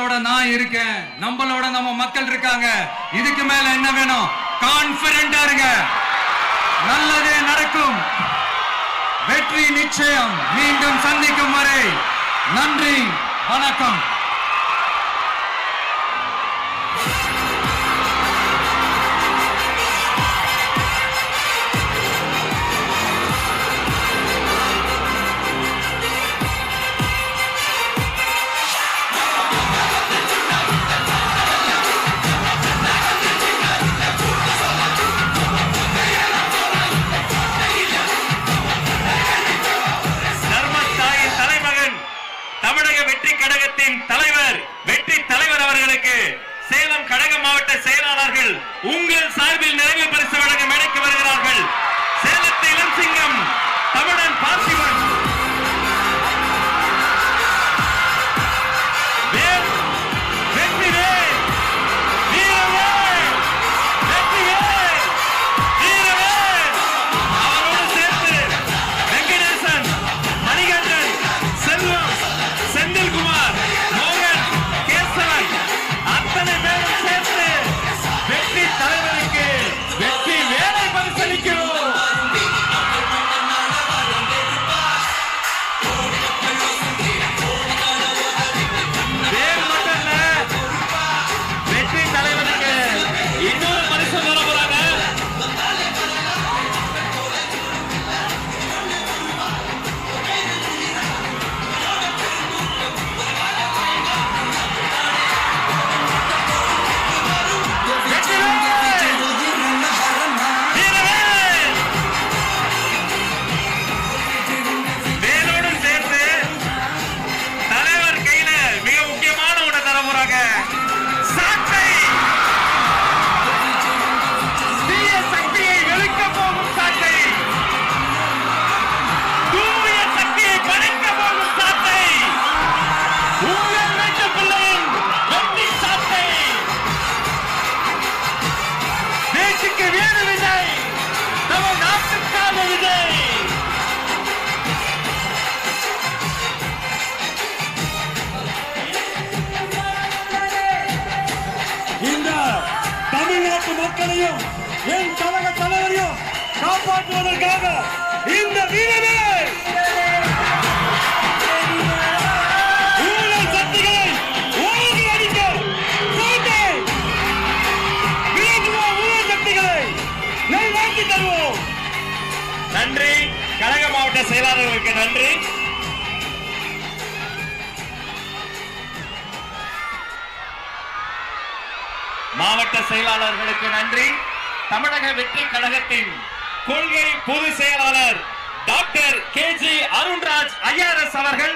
நம்மளோட நான் இருக்கேன், நம்மளோட நம்ம மக்கள் இருக்காங்க. இதுக்கு மேல என்ன வேணும்? கான்பிடென்டா இருங்க, நல்லதே நடக்கும், வெற்றி நிச்சயம். மீண்டும் சந்திக்கும் வரை நன்றி, வணக்கம். தலைவர் வெற்றி தலைவர் அவர்களுக்கு சேலம் கடக மாவட்ட செயலாளர்கள் உங்கள் சார்பில் நிறைவு பரிசு வழங்க மேடைக்கு வருகிறார்கள். சேலத்து இளம் சிங்கம் தமிழன் பார்த்திபன், தமிழ்நாட்டு மக்களையும் என் கழக தலைவரையும் காப்பாற்றுவதற்காக இந்த வீரமே ஊழல் சக்திகளை ஓங்கி அடிக்க ஊழல் சக்திகளை நல்வாழ்த்தி தருவோம். நன்றி. கழக மாவட்ட செயலாளர்களுக்கு நன்றி. மாவட்ட செயலாளர்களுக்கு நன்றி. தமிழக வெற்றி கழகத்தின் கொள்கை பொதுச் செயலாளர் டாக்டர் KG அருண்ராஜ் IRS அவர்கள்